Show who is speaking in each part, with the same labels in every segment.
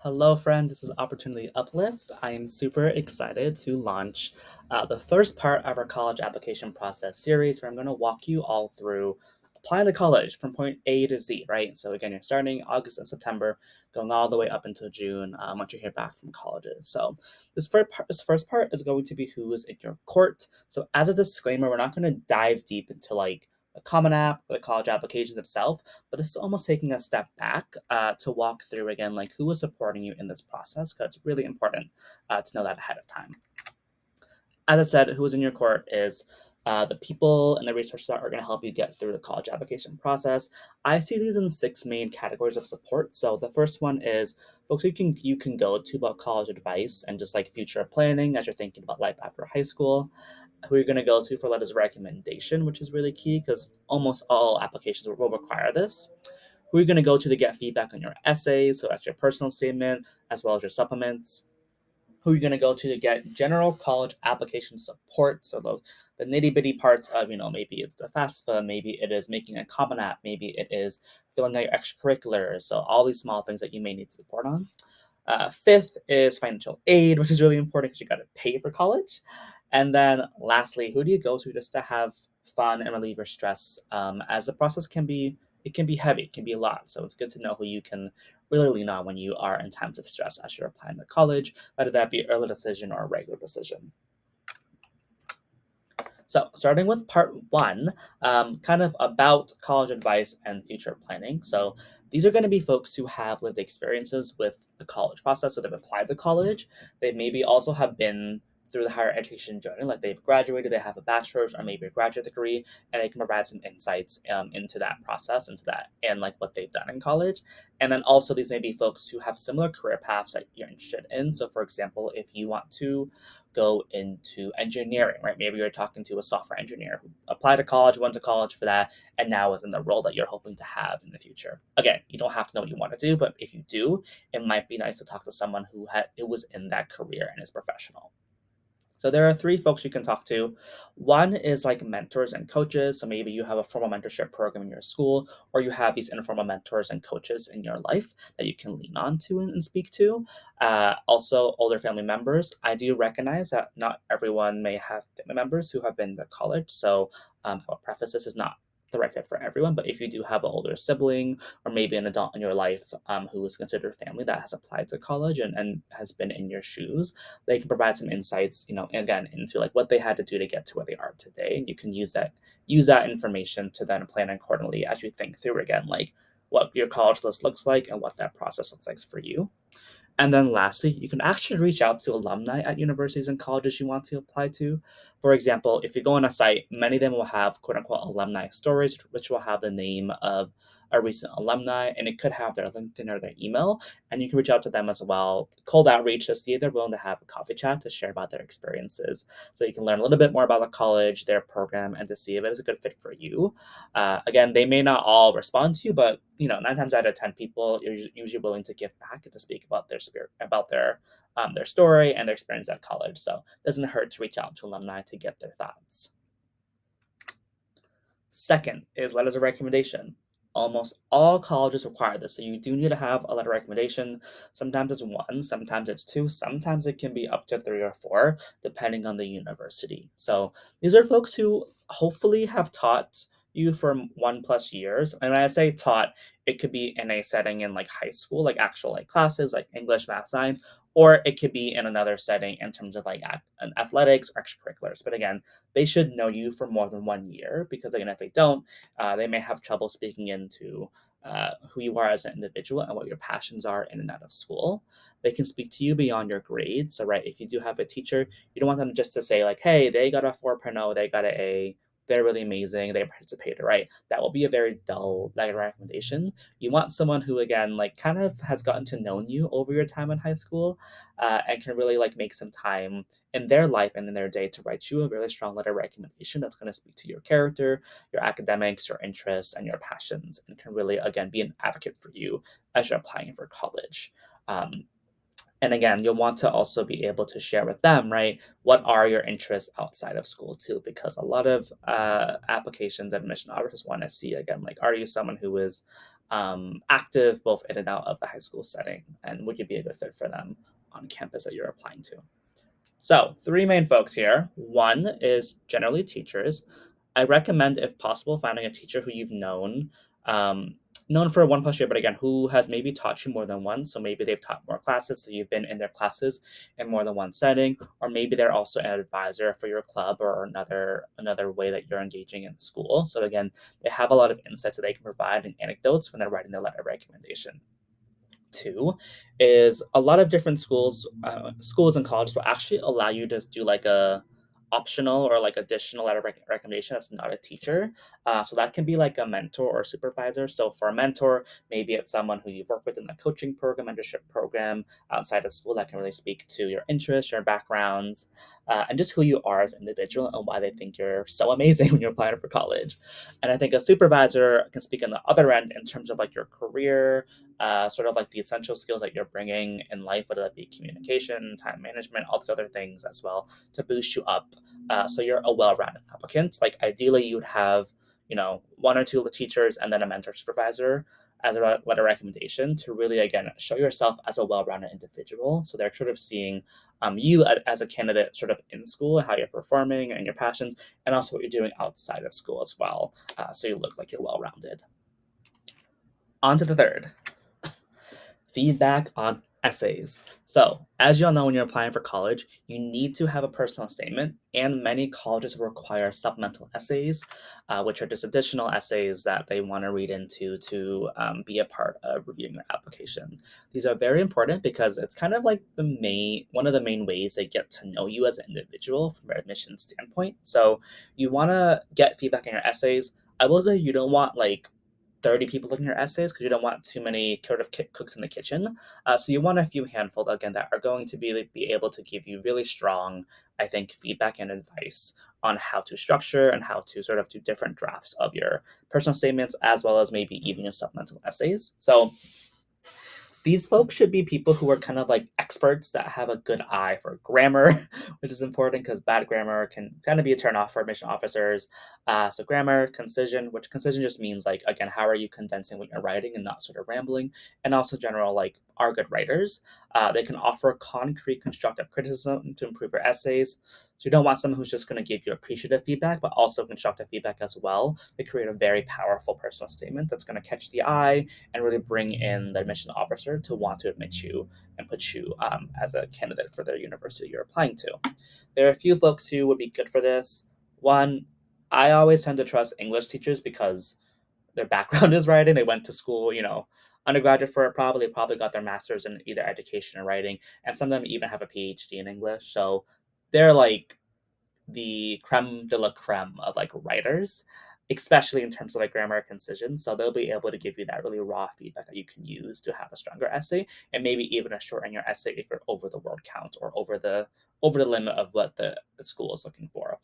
Speaker 1: Hello, friends. This is Opportunity Uplift. I am super excited to launch the first part of our college application process series where I'm going to walk you all through applying to college from point A to Z, right? So, again, you're starting August and September, going all the way up until June once you hear back from colleges. So, this first part is going to be who is in your court. So, as a disclaimer, we're not going to dive deep into like the Common App or the college applications itself, but this is almost taking a step back to walk through again, like who is supporting you in this process, because it's really important to know that ahead of time. As I said, who is in your court is the people and the resources that are going to help you get through the college application process. I see these in six main categories of support. So the first one is folks you can go to about college advice and just like future planning as you're thinking about life after high school. Who you're going to go to for letters of recommendation, which is really key because almost all applications will require this. Who are you going to go to get feedback on your essays? So that's your personal statement as well as your supplements. Who are you going to go to get general college application support? So the nitty bitty parts of, maybe it's the FAFSA, maybe it is making a Common App, maybe it is filling out your extracurriculars. So all these small things that you may need support on. Fifth is financial aid, which is really important because you got to pay for college. And then lastly, who do you go to just to have fun and relieve your stress? As the process it can be heavy, it can be a lot. So it's good to know who you can really lean on when you are in times of stress as you're applying to college, whether that be early decision or a regular decision. So, starting with part one, kind of about college advice and future planning. So, these are going to be folks who have lived experiences with the college process. So, they've applied to college. They maybe also have been through the higher education journey, like they've graduated, they have a bachelor's or maybe a graduate degree, and they can provide some insights into that process, into that, and like what they've done in college. And then also, these may be folks who have similar career paths that you're interested in. So, for example, if you want to go into engineering, right? Maybe you're talking to a software engineer who applied to college, went to college for that, and now is in the role that you're hoping to have in the future. Again, you don't have to know what you want to do, but if you do, it might be nice to talk to someone who was in that career and is professional. So there are three folks you can talk to. One is like mentors and coaches. So maybe you have a formal mentorship program in your school, or you have these informal mentors and coaches in your life that you can lean on to and speak to. Also, older family members. I do recognize that not everyone may have family members who have been to college. So I'll preface this is not the right fit for everyone, but if you do have an older sibling or maybe an adult in your life who is considered family that has applied to college and has been in your shoes, they can provide some insights, again, into like what they had to do to get to where they are today. And you can use that information to then plan accordingly as you think through again, like what your college list looks like and what that process looks like for you. And then lastly, you can actually reach out to alumni at universities and colleges you want to apply to. For example, if you go on a site, many of them will have quote unquote alumni stories, which will have the name of a recent alumni, and it could have their LinkedIn or their email. And you can reach out to them as well. Cold outreach to see if they're willing to have a coffee chat to share about their experiences. So you can learn a little bit more about the college, their program, and to see if it is a good fit for you. Again, they may not all respond to you, but 9 times out of 10 people are usually willing to give back and to speak about their spirit, about their story and their experience at college. So it doesn't hurt to reach out to alumni to get their thoughts. Second is letters of recommendation. Almost all colleges require this, so you do need to have a letter of recommendation. Sometimes it's one, sometimes it's two, sometimes it can be up to three or four, depending on the university. So these are folks who hopefully have taught you for 1+ years. And when I say taught, it could be in a setting in like high school, like actual like classes, like English, math, science, or it could be in another setting in terms of like athletics or extracurriculars. But again, they should know you for more than 1 year because again, if they don't, they may have trouble speaking into who you are as an individual and what your passions are in and out of school. They can speak to you beyond your grades. So, right, if you do have a teacher, you don't want them just to say, like, hey, they got a 4.0, they got an A, they're really amazing, they participated, right? That will be a very dull like, recommendation. You want someone who, again, like, kind of has gotten to know you over your time in high school and can really, like, make some time in their life and in their day to write you a really strong letter of recommendation that's going to speak to your character, your academics, your interests, and your passions, and can really, again, be an advocate for you as you're applying for college. Um, and again, you'll want to also be able to share with them, right? What are your interests outside of school too? Because a lot of applications and admission officers want to see again, like, are you someone who is active both in and out of the high school setting, and would you be a good fit for them on campus that you're applying to? So, three main folks here. One is generally teachers. I recommend, if possible, finding a teacher who you've um, known for 1+ year, but again, who has maybe taught you more than once. So maybe they've taught more classes, so you've been in their classes in more than one setting, or maybe they're also an advisor for your club or another way that you're engaging in school. So again, they have a lot of insights that they can provide and anecdotes when they're writing their letter of recommendation. Two is a lot of different schools and colleges will actually allow you to do like a optional or like additional letter of recommendation that's not a teacher. So that can be like a mentor or supervisor. So for a mentor, maybe it's someone who you've worked with in the coaching program, mentorship program outside of school that can really speak to your interests, your backgrounds, and just who you are as an individual and why they think you're so amazing when you're applying for college. And I think a supervisor can speak on the other end in terms of like your career, sort of like the essential skills that you're bringing in life, whether that be communication, time management, all these other things as well to boost you up. So you're a well-rounded applicant. Like ideally, you would have, one or two teachers and then a mentor supervisor as a letter recommendation to really, again, show yourself as a well-rounded individual. So they're sort of seeing you as a candidate sort of in school and how you're performing and your passions, and also what you're doing outside of school as well. So you look like you're well-rounded. On to the third. Feedback on essays. So, as you all know, when you're applying for college, you need to have a personal statement, and many colleges require supplemental essays, which are just additional essays that they want to read into to be a part of reviewing your application. These are very important because it's kind of like one of the main ways they get to know you as an individual from an admissions standpoint. So, you want to get feedback on your essays. I will say you don't want like 30 people looking at your essays because you don't want too many sort of cooks in the kitchen. So you want a few handful, again, that are going to be able to give you really strong, I think, feedback and advice on how to structure and how to sort of do different drafts of your personal statements, as well as maybe even your supplemental essays. So these folks should be people who are kind of like experts that have a good eye for grammar, which is important because bad grammar can tend to be a turnoff for admission officers. So grammar, concision, which concision just means like, again, how are you condensing what you're writing and not sort of rambling, and also general like are good writers. They can offer concrete constructive criticism to improve your essays. So you don't want someone who's just going to give you appreciative feedback, but also constructive feedback as well to create a very powerful personal statement that's going to catch the eye and really bring in the admission officer to want to admit you and put you as a candidate for the university you're applying to. There are a few folks who would be good for this. One, I always tend to trust English teachers because their background is writing. They went to school, undergraduate for it probably. They probably got their master's in either education or writing, and some of them even have a PhD in English. So they're like the creme de la creme of like writers, especially in terms of like grammar and concision. So they'll be able to give you that really raw feedback that you can use to have a stronger essay, and maybe even a shorten your essay if you're over the word count or over the limit of what the school is looking for.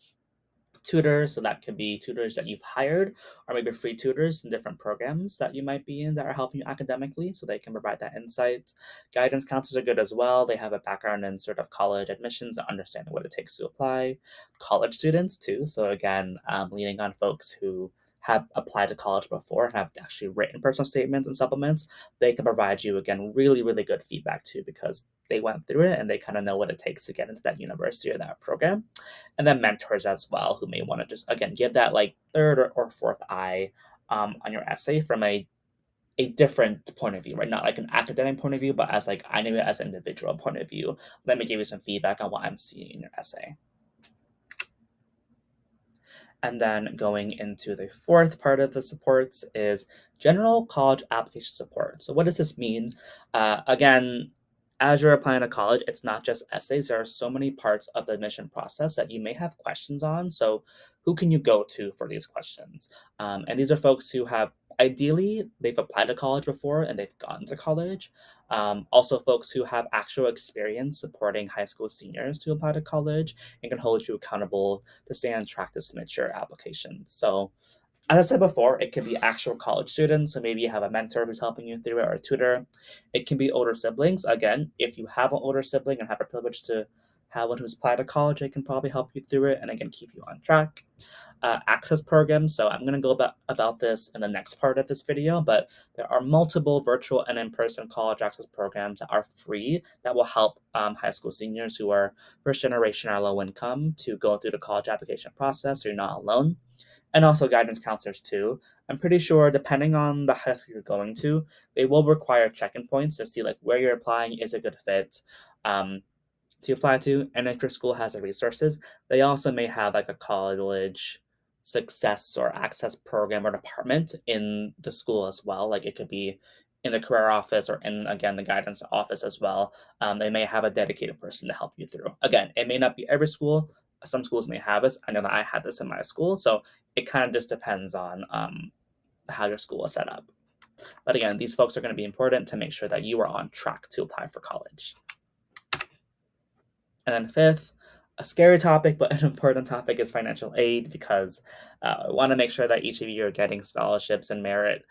Speaker 1: Tutors, so that could be tutors that you've hired, or maybe free tutors in different programs that you might be in that are helping you academically, so they can provide that insight. Guidance counselors are good as well. They have a background in sort of college admissions and understanding what it takes to apply. College students too, so again, leaning on folks who have applied to college before and have actually written personal statements and supplements. They can provide you, again, really, really good feedback too, because they went through it and they kind of know what it takes to get into that university or that program. And then mentors as well, who may want to just, again, give that like third or fourth eye on your essay from a different point of view, right? Not like an academic point of view, but as like I know it as an individual point of view. Let me give you some feedback on what I'm seeing in your essay. And then going into the fourth part of the supports is general college application support. So what does this mean? Again, as you're applying to college, it's not just essays. There are so many parts of the admission process that you may have questions on. So who can you go to for these questions? And these are folks who have ideally they've applied to college before and they've gone to college. Also folks who have actual experience supporting high school seniors to apply to college and can hold you accountable to stay on track to submit your application. So, as I said before, it can be actual college students. So maybe you have a mentor who's helping you through it or a tutor. It can be older siblings. Again, if you have an older sibling and have a privilege to have one who's applied to college. They can probably help you through it and again keep you on track. Access programs. So I'm going to go about this in the next part of this video, but there are multiple virtual and in-person college access programs that are free that will help high school seniors who are first generation or low income to go through the college application process so you're not alone. And also guidance counselors too. I'm pretty sure depending on the high school you're going to, they will require check-in points to see like where you're applying is a good fit. Um, to apply to. And if your school has the resources, they also may have like a college success or access program or department in the school as well. Like it could be in the career office or in again the guidance office as well. They may have a dedicated person to help you through. Again, it may not be every school. Some schools may have this. I know that I had this in my school, so it kind of just depends on how your school is set up. But again, these folks are going to be important to make sure that you are on track to apply for college. And then fifth, a scary topic, but an important topic is financial aid because I want to make sure that each of you are getting scholarships and merit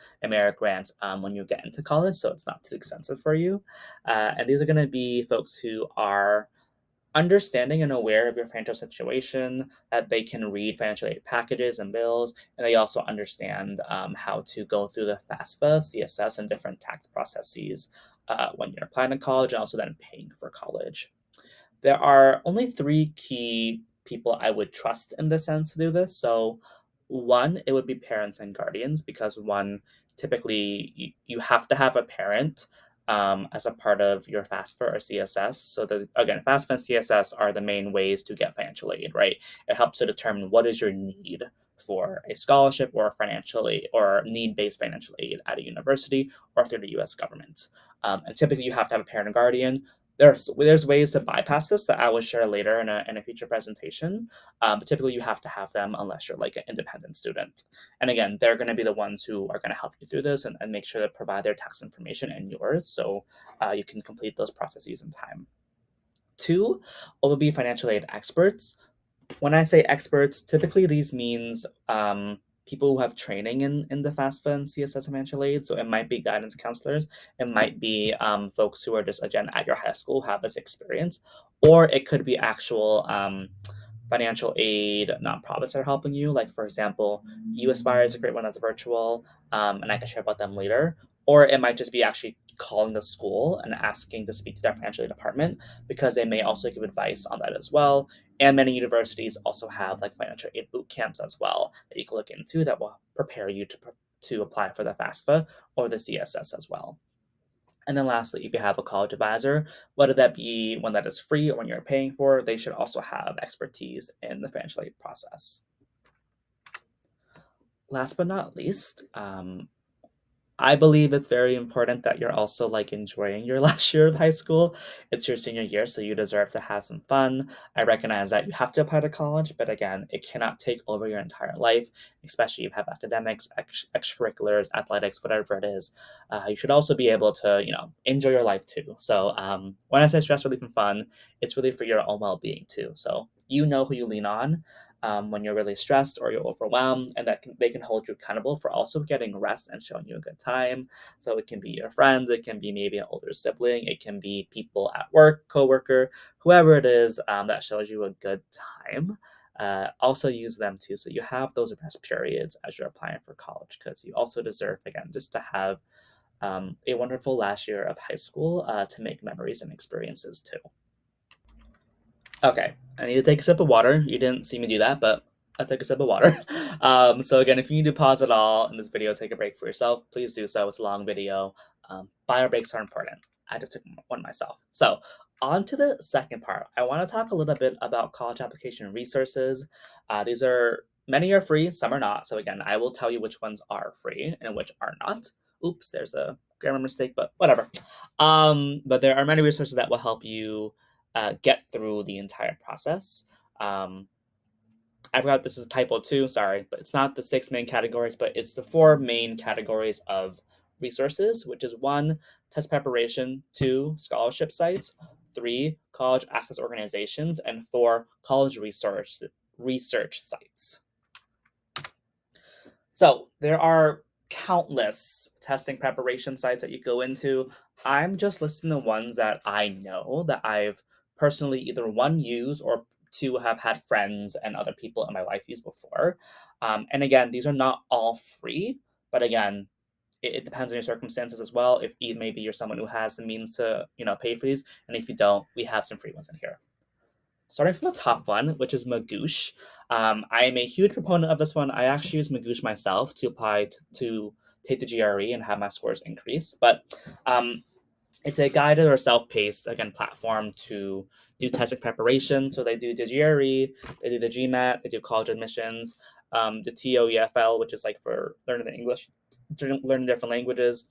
Speaker 1: grants when you get into college, so it's not too expensive for you. And these are going to be folks who are understanding and aware of your financial situation, that they can read financial aid packages and bills, and they also understand how to go through the FAFSA, CSS, and different tax processes when you're applying to college and also then paying for college. There are only three key people I would trust in this sense to do this. So, one, it would be parents and guardians because one, typically you have to have a parent as a part of your FAFSA or CSS. So that again, FAFSA and CSS are the main ways to get financial aid, right? It helps to determine what is your need for a scholarship or financial aid or need-based financial aid at a university or through the U.S. government. And typically, you have to have a parent and guardian. There's ways to bypass this that I will share later in a future presentation. But typically, you have to have them unless you're like an independent student. And again, they're going to be the ones who are going to help you through this and make sure to provide their tax information and yours so you can complete those processes in time. Two will be financial aid experts. When I say experts, typically these means people who have training in the FAFSA and CSS financial aid. So it might be guidance counselors, it might be folks who are just again at your high school have this experience, or it could be actual financial aid nonprofits that are helping you. Like for example, U Aspire is a great one that's virtual, and I can share about them later. Or it might just be actually calling the school and asking to speak to their financial aid department because they may also give advice on that as well. And many universities also have like financial aid boot camps as well that you can look into that will prepare you to apply for the FAFSA or the CSS as well. And then lastly, if you have a college advisor, whether that be one that is free or one you're paying for, they should also have expertise in the financial aid process. Last but not least, I believe it's very important that you're also like enjoying your last year of high school. It's your senior year, so you deserve to have some fun. I recognize that you have to apply to college, but again, it cannot take over your entire life, especially if you have academics, extracurriculars, athletics, whatever it is. You should also be able to, enjoy your life too. So when I say stress relief and fun, it's really for your own well-being too. So you know who you lean on when you're really stressed or you're overwhelmed, and they can hold you accountable for also getting rest and showing you a good time. So it can be your friends, it can be maybe an older sibling, it can be people at work, coworker, whoever it is that shows you a good time. Also use them too, so you have those rest periods as you're applying for college, because you also deserve again just to have a wonderful last year of high school to make memories and experiences too. Okay, I need to take a sip of water. You didn't see me do that, but I'll take a sip of water. So again, if you need to pause at all in this video, take a break for yourself, please do so. It's a long video. Bio breaks are important. I just took one myself. So on to the second part. I want to talk a little bit about college application resources. Many are free, some are not. So again, I will tell you which ones are free and which are not. Oops, there's a grammar mistake, but whatever. But there are many resources that will help you get through the entire process. I forgot this is typo 2, sorry, but it's not the 6 main categories, but it's the 4 main categories of resources, which is 1, test preparation, 2, scholarship sites, 3, college access organizations, and 4, college research sites. So there are countless testing preparation sites that you go into. I'm just listing the ones that I know that I've personally either one use or two have had friends and other people in my life use before. And again, these are not all free, but again, it depends on your circumstances as well. If maybe you're someone who has the means to pay for these, and if you don't, we have some free ones in here. Starting from the top one, which is Magoosh. I am a huge proponent of this one. I actually use Magoosh myself to apply to take the GRE and have my scores increase. But it's a guided or self-paced again platform to do testing preparation. So they do the GRE, they do the GMAT, they do college admissions, the TOEFL, which is like for learning the English, learning different languages,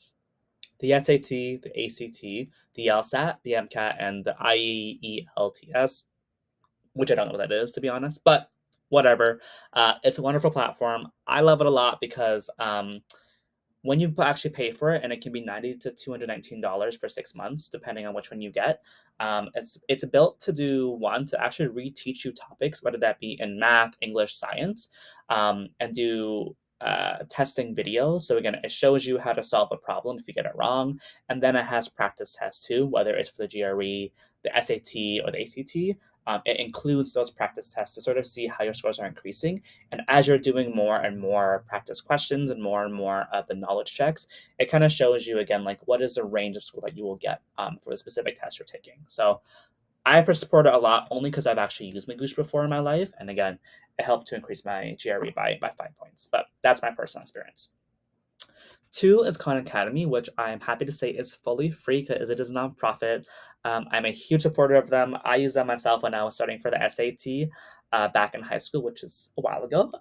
Speaker 1: the SAT, the ACT, the LSAT, the MCAT, and the IELTS, which I don't know what that is, to be honest, but whatever. It's a wonderful platform. I love it a lot because when you actually pay for it, and it can be $90 to $219 for 6 months, depending on which one you get. It's built to do one to actually reteach you topics, whether that be in math, English, science, and do testing videos. So again, it shows you how to solve a problem if you get it wrong, and then it has practice tests too, whether it's for the GRE, the SAT, or the ACT. It includes those practice tests to sort of see how your scores are increasing. And as you're doing more and more practice questions and more of the knowledge checks, it kind of shows you again, like what is the range of score that you will get for the specific test you're taking. So I support it a lot only because I've actually used Magoosh before in my life. And again, it helped to increase my GRE by 5 points. But that's my personal experience. Two is Khan Academy, which I'm happy to say is fully free because it is nonprofit. I'm a huge supporter of them. I used them myself when I was studying for the SAT back in high school, which is a while ago.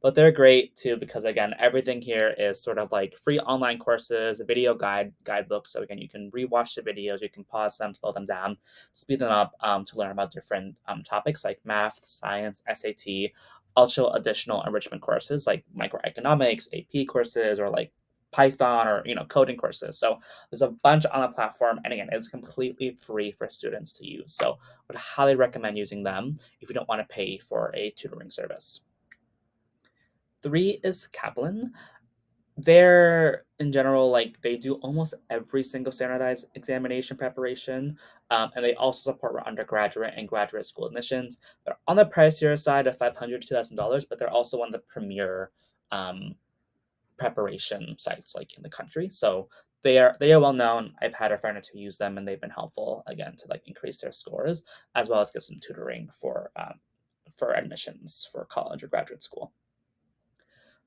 Speaker 1: But they're great too because again, everything here is sort of like free online courses, a video guidebook. So again, you can rewatch the videos, you can pause them, slow them down, speed them up to learn about different topics like math, science, SAT. Also, additional enrichment courses like microeconomics, AP courses, or like Python or coding courses. So there's a bunch on the platform, and again, it's completely free for students to use. So I would highly recommend using them if you don't want to pay for a tutoring service. Three is Kaplan. They're in general like they do almost every single standardized examination preparation, and they also support undergraduate and graduate school admissions. They're on the pricier side of $500 to $2,000, but they're also one of the premier um, preparation sites like in the country. So they are well known. I've had a friend or two use them, and they've been helpful again to like increase their scores as well as get some tutoring for admissions for college or graduate school.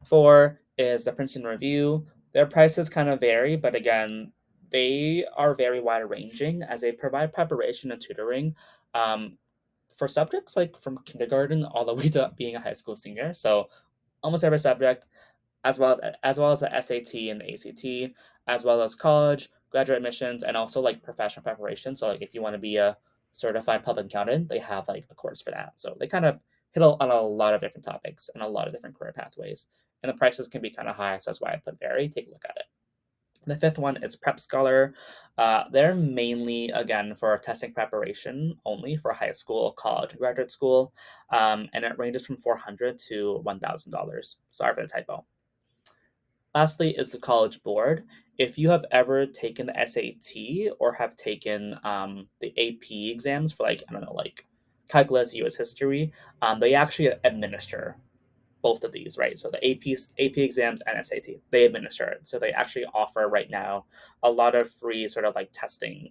Speaker 1: Four is the Princeton Review. Their prices kind of vary, but again, they are very wide ranging as they provide preparation and tutoring um, for subjects like from kindergarten all the way to being a high school senior. So almost every subject, as well as the SAT and the ACT, as well as college, graduate admissions, and also like professional preparation. So like if you want to be a certified public accountant, they have like a course for that. So they kind of hit on a lot of different topics and a lot of different career pathways. And the prices can be kind of high, so that's why I put vary. Take a look at it. The fifth one is Prep Scholar. They're mainly, again, for testing preparation only for high school, college, graduate school, and it ranges from $400 to $1,000. Sorry for the typo. Lastly is the College Board. If you have ever taken the SAT or have taken the AP exams for like, I don't know, like calculus, US history, they actually administer both of these, right? So the AP exams and SAT, they administer it. So they actually offer right now a lot of free sort of like testing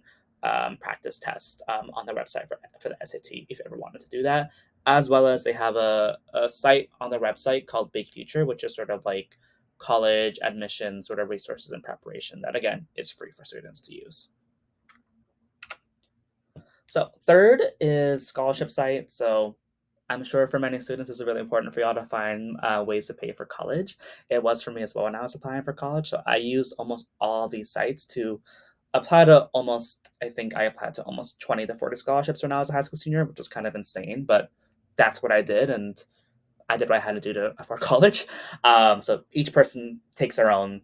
Speaker 1: practice tests on their website for the SAT if you ever wanted to do that. As well as they have a site on their website called Big Future, which is sort of like college admission sort of resources and preparation that again is free for students to use. So third is scholarship site. So I'm sure for many students, it's really important for y'all to find ways to pay for college. It was for me as well when I was applying for college. So I used almost all these sites to apply to almost, I think I applied to almost 20 to 40 scholarships when I was a high school senior, which was kind of insane, but that's what I did. And I did what I had to do to afford college. So each person takes their own,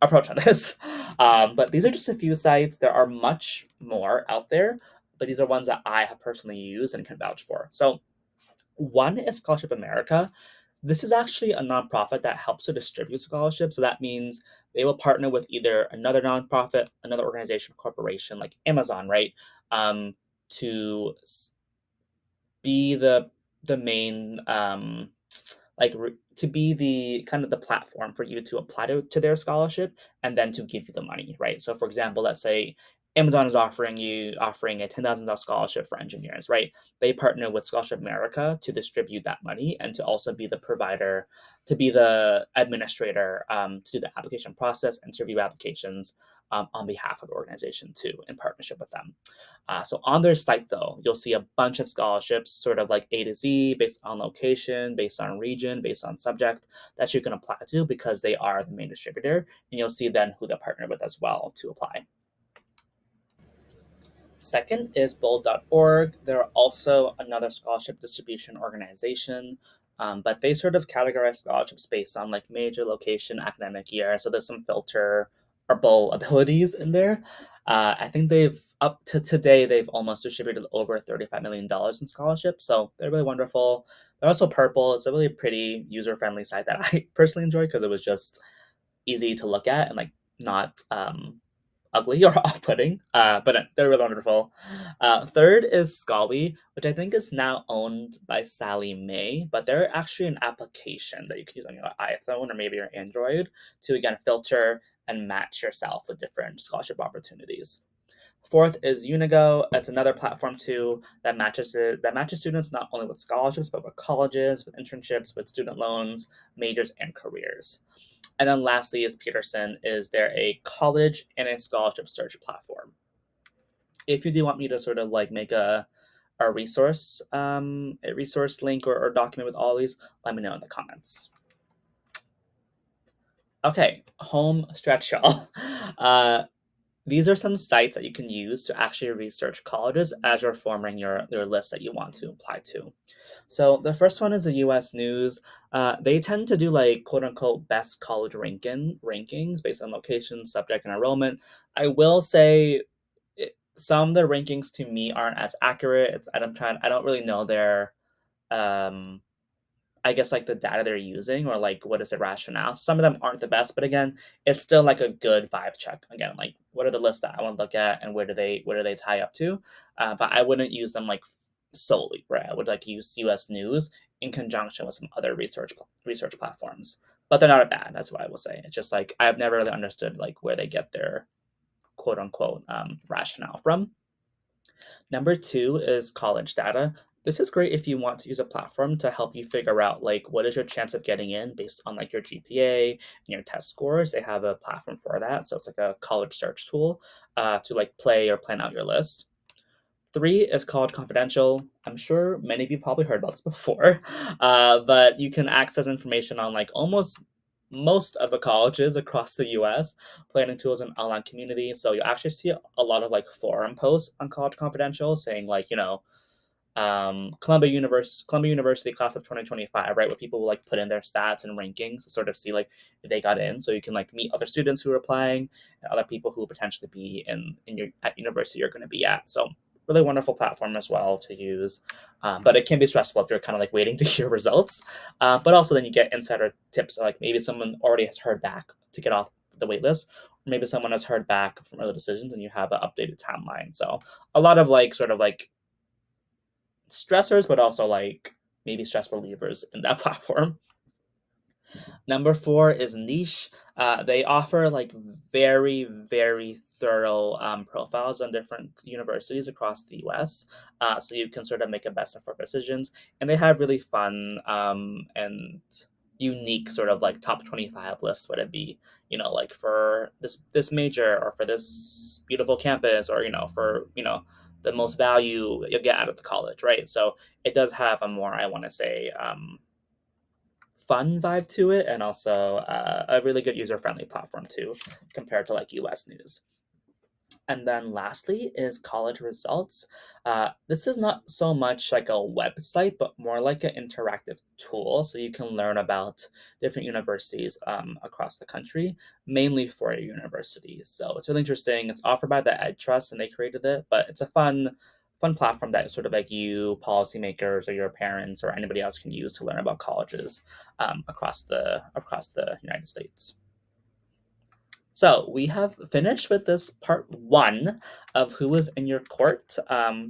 Speaker 1: approach on this. But these are just a few sites. There are much more out there, but these are ones that I have personally used and can vouch for. So one is Scholarship America. This is actually a nonprofit that helps to distribute scholarships. So that means they will partner with either another nonprofit, another organization, corporation like Amazon, right? to be the main to be the kind of the platform for you to apply to their scholarship and then to give you the money, right? So for example, let's say Amazon is offering a $10,000 scholarship for engineers, right? They partner with Scholarship America to distribute that money and to also be the provider, to be the administrator, to do the application process and to review applications on behalf of the organization too, in partnership with them. So on their site, though, you'll see a bunch of scholarships, sort of like A to Z, based on location, based on region, based on subject, that you can apply to because they are the main distributor. And you'll see then who they partner with as well to apply. Second is bold.org. They're also another scholarship distribution organization, but they sort of categorize scholarships based on like major, location, academic year. So there's some filterable abilities in there. I think they've up to today they've almost distributed over $35 million in scholarships. So they're really wonderful. They're also purple. It's a really pretty user friendly site that I personally enjoy because it was just easy to look at and like not ugly or off-putting, but they're really wonderful. Third is Scully, which I think is now owned by Sally Mae, but they're actually an application that you can use on your iPhone or maybe your Android to again filter and match yourself with different scholarship opportunities. Fourth is Unigo. It's another platform too that matches students not only with scholarships but with colleges, with internships, with student loans, majors, and careers. And then lastly is Peterson. Is there a college and a scholarship search platform? If you do want me to sort of like make a resource link or document with all these, let me know in the comments. Okay, home stretch, y'all. These are some sites that you can use to actually research colleges as you're forming your list that you want to apply to. So the first one is the U.S. News. They tend to do like quote unquote best college rankings based on location, subject, and enrollment. I will say some of the rankings to me aren't as accurate. I don't really know their um, I guess like the data they're using or like what is the rationale. Some of them aren't the best, but again, it's still like a good vibe check. Again, like what are the lists that I want to look at and where do they tie up to? But I wouldn't use them like solely, right? I would like use U.S. News in conjunction with some other research platforms. But they're not bad. That's what I will say. It's just like I've never really understood like where they get their quote unquote rationale from. Number two is college data. This is great if you want to use a platform to help you figure out like what is your chance of getting in based on like your GPA and your test scores. They have a platform for that, so it's like a college search tool to like play or plan out your list. Three is College Confidential. I'm sure many of you probably heard about this before, but you can access information on like almost most of the colleges across the US, planning tools and online communities. So you actually see a lot of like forum posts on College Confidential saying like, Columbia University class of 2025, right? Where people will like put in their stats and rankings to sort of see like if they got in. So you can like meet other students who are applying and other people who will potentially be in your at university you're going to be at. So really wonderful platform as well to use. But it can be stressful if you're kind of like waiting to hear results. But also then you get insider tips, like maybe someone already has heard back to get off the wait list, or maybe someone has heard back from early decisions and you have an updated timeline. So a lot of like sort of like stressors, but also like maybe stress relievers in that platform. Number four is Niche. They offer like very, very thorough profiles on different universities across the US. So you can sort of make a best informed decisions. And they have really fun and unique sort of like top 25 lists, would it be, like for this major or for this beautiful campus or, for, the most value you'll get out of the college, right? So it does have a more, I want to say, fun vibe to it, and also a really good user friendly platform too, compared to like US News. And then lastly is college results. This is not so much like a website, but more like an interactive tool. So you can learn about different universities across the country, mainly for your universities. So it's really interesting. It's offered by the Ed Trust, and they created it, but it's a fun platform that sort of like you, policymakers, or your parents, or anybody else can use to learn about colleges across the United States. So we have finished with this part one of who was in your court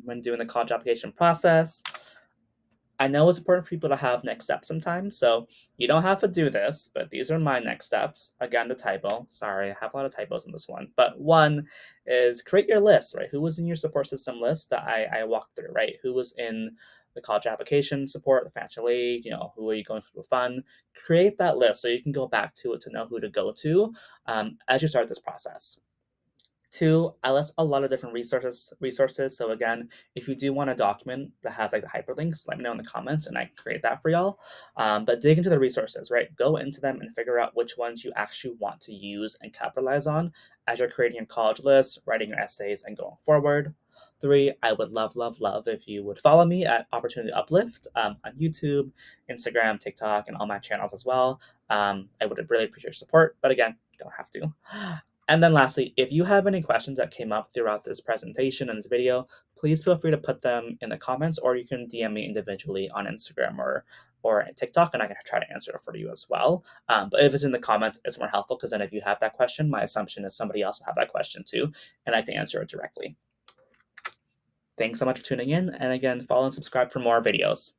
Speaker 1: when doing the college application process. I know it's important for people to have next steps sometimes, so you don't have to do this, but these are my next steps. Again, the typo. Sorry, I have a lot of typos in this one. But one is create your list, right? Who was in your support system list that I walked through, right? Who was in the college application support, the financial aid, who are you going through the fund? Create that list so you can go back to it to know who to go to as you start this process. Two, I list a lot of different resources. So again, if you do want a document that has like the hyperlinks, let me know in the comments and I can create that for y'all. But dig into the resources, right? Go into them and figure out which ones you actually want to use and capitalize on as you're creating your college list, writing your essays, and going forward. Three, I would love, love, love if you would follow me at Opportunity Uplift on YouTube, Instagram, TikTok, and all my channels as well. I would really appreciate your support, but again, don't have to. And then lastly, if you have any questions that came up throughout this presentation and this video, please feel free to put them in the comments, or you can DM me individually on Instagram or TikTok, and I can try to answer it for you as well. But if it's in the comments, it's more helpful because then if you have that question, my assumption is somebody else will have that question too, and I can answer it directly. Thanks so much for tuning in, and again, follow and subscribe for more videos.